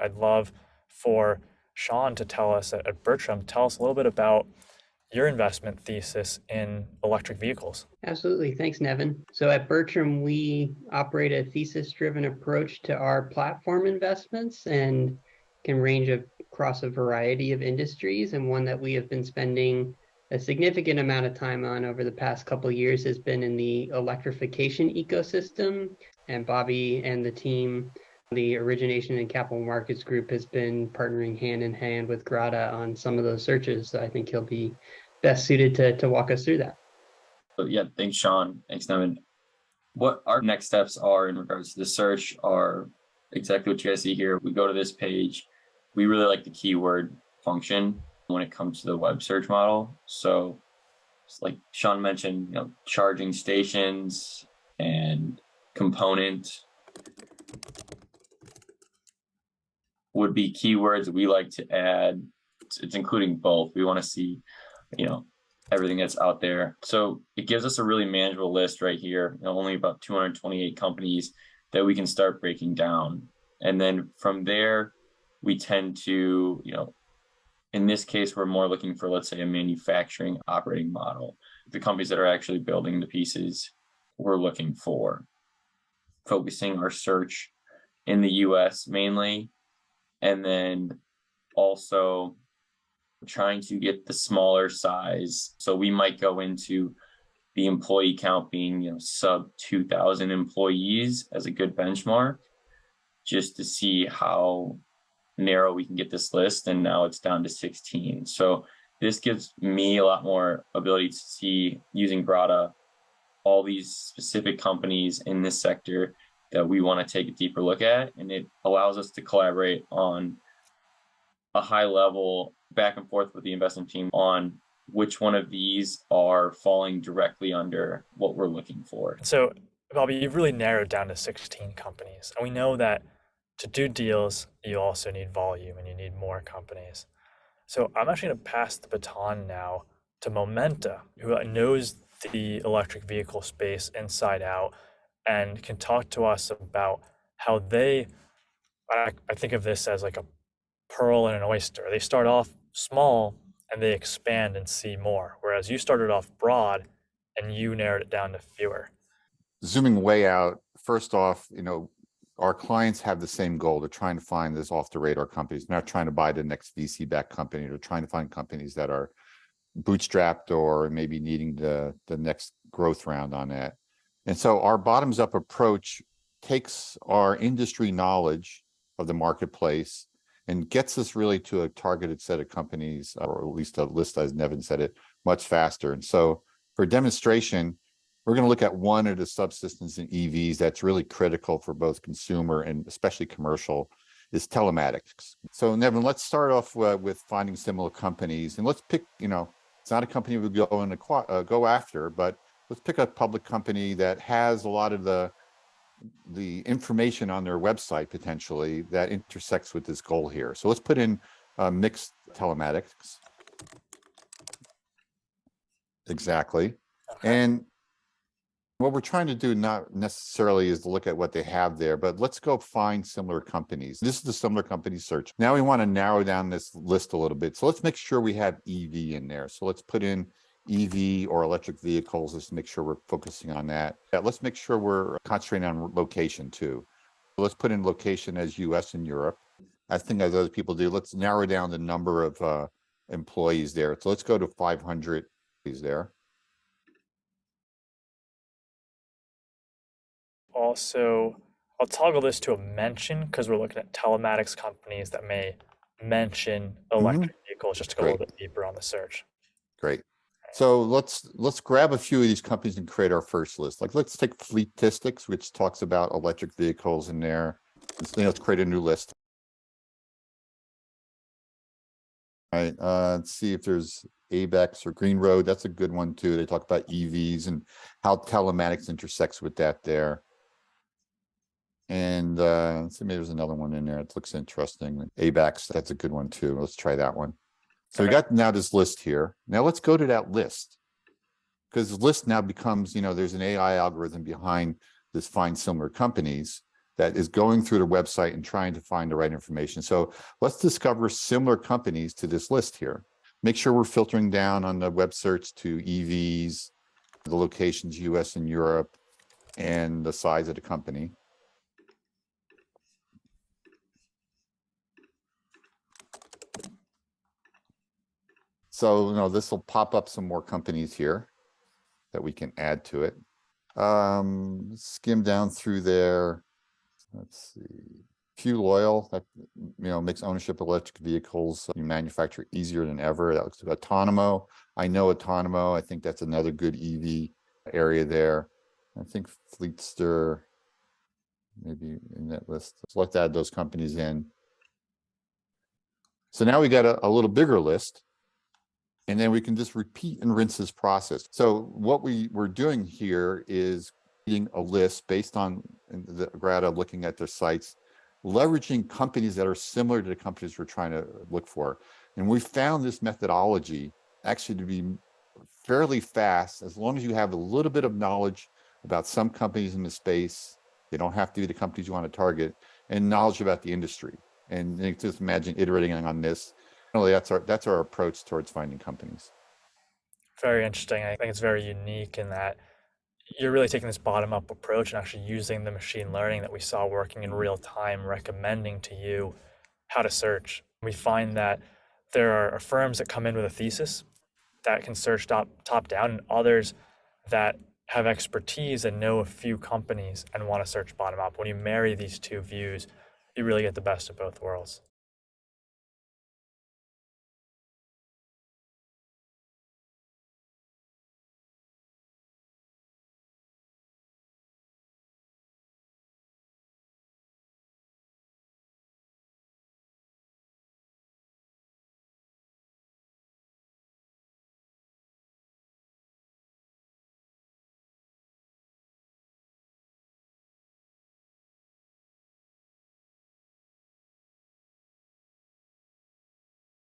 I'd love for Sean to tell us at Bertram, tell us a little bit about your investment thesis in electric vehicles. Absolutely. Thanks, Nevin. So at Bertram, we operate a thesis-driven approach to our platform investments and can range across a variety of industries. And one that we have been spending a significant amount of time on over the past couple of years has been in the electrification ecosystem. And Bobby and the team, the origination and capital markets group, has been partnering hand in hand with Grata on some of those searches. So I think he'll be best suited to walk us through that. So yeah, thanks, Sean. Thanks, Nevin. What our next steps are in regards to the search are exactly what you guys see here. We go to this page. We really like the keyword function when it comes to the web search model. So it's like Sean mentioned, charging stations and component would be keywords we like to add. It's including both. We want to see, everything that's out there. So it gives us a really manageable list right here, only about 228 companies that we can start breaking down. And then from there, we tend to, in this case, we're more looking for, let's say, a manufacturing operating model. The companies that are actually building the pieces we're looking for, focusing our search in the US mainly, and then also trying to get the smaller size. So we might go into the employee count being, sub 2,000 employees as a good benchmark, just to see how narrow we can get this list. And now it's down to 16. So this gives me a lot more ability to see, using Grata, all these specific companies in this sector that we want to take a deeper look at. And it allows us to collaborate on a high level back and forth with the investment team on which one of these are falling directly under what we're looking for. So, Bobby, you've really narrowed down to 16 companies. And we know that to do deals, you also need volume and you need more companies. So I'm actually going to pass the baton now to Momenta, who knows the electric vehicle space inside out and can talk to us about how I think of this as like a pearl and an oyster. They start off small and they expand and see more, whereas you started off broad and you narrowed it down to fewer. Zooming way out, first off, our clients have the same goal. They're trying to find this off the radar companies. They're not trying to buy the next VC backed company. They're trying to find companies that are bootstrapped or maybe needing the next growth round on that. And so our bottoms up approach takes our industry knowledge of the marketplace and gets us really to a targeted set of companies, or at least a list, as Nevin said it, much faster. And so for demonstration, we're going to look at one of the subsystems in EVs that's really critical for both consumer and especially commercial, is telematics. So Nevin, let's start off with finding similar companies, and let's pick, it's not a company we go after, but let's pick a public company that has a lot of the information on their website potentially that intersects with this goal here. So let's put in mixed telematics. Exactly. Okay. And what we're trying to do not necessarily is to look at what they have there, but let's go find similar companies. This is the similar company search. Now we want to narrow down this list a little bit. So let's make sure we have EV in there. So let's put in EV or electric vehicles. Let's make sure we're focusing on that. Let's make sure we're concentrating on location too. So let's put in location as US and Europe. I think as other people do, let's narrow down the number of employees there. So let's go to 500 employees there. Also, I'll toggle this to a mention because we're looking at telematics companies that may mention electric vehicles, just to go a little bit deeper on the search. Great. So let's grab a few of these companies and create our first list. Like let's take Fleetistics, which talks about electric vehicles in there. Let's create a new list. All right, let's see if there's ABEX or Green Road. That's a good one too. They talk about EVs and how telematics intersects with that there. And let's see, maybe there's another one in there. It looks interesting. ABEX, that's a good one too. Let's try that one. So we got now this list here. Now let's go to that list, because the list now becomes, there's an AI algorithm behind this find similar companies that is going through the website and trying to find the right information. So let's discover similar companies to this list here. Make sure we're filtering down on the web search to EVs, the locations, US and Europe, and the size of the company. So, this will pop up some more companies here that we can add to it. Skim down through there. Let's see. Fuel oil, that makes ownership of electric vehicles manufacture easier than ever. That looks like Autonomo. I know Autonomo. I think that's another good EV area there. I think Fleetster, maybe in that list. So let's add those companies in. So now we got a little bigger list. And then we can just repeat and rinse this process. So what we're doing here is creating a list based on the Grata looking at their sites, leveraging companies that are similar to the companies we're trying to look for. And we found this methodology actually to be fairly fast, as long as you have a little bit of knowledge about some companies in the space. They don't have to be the companies you want to target, and knowledge about the industry. And you can just imagine iterating on this. Really, that's our approach towards finding companies. Very interesting. I think it's very unique in that you're really taking this bottom-up approach and actually using the machine learning that we saw working in real time, recommending to you how to search. We find that there are firms that come in with a thesis that can search top down, and others that have expertise and know a few companies and want to search bottom up. When you marry these two views, you really get the best of both worlds.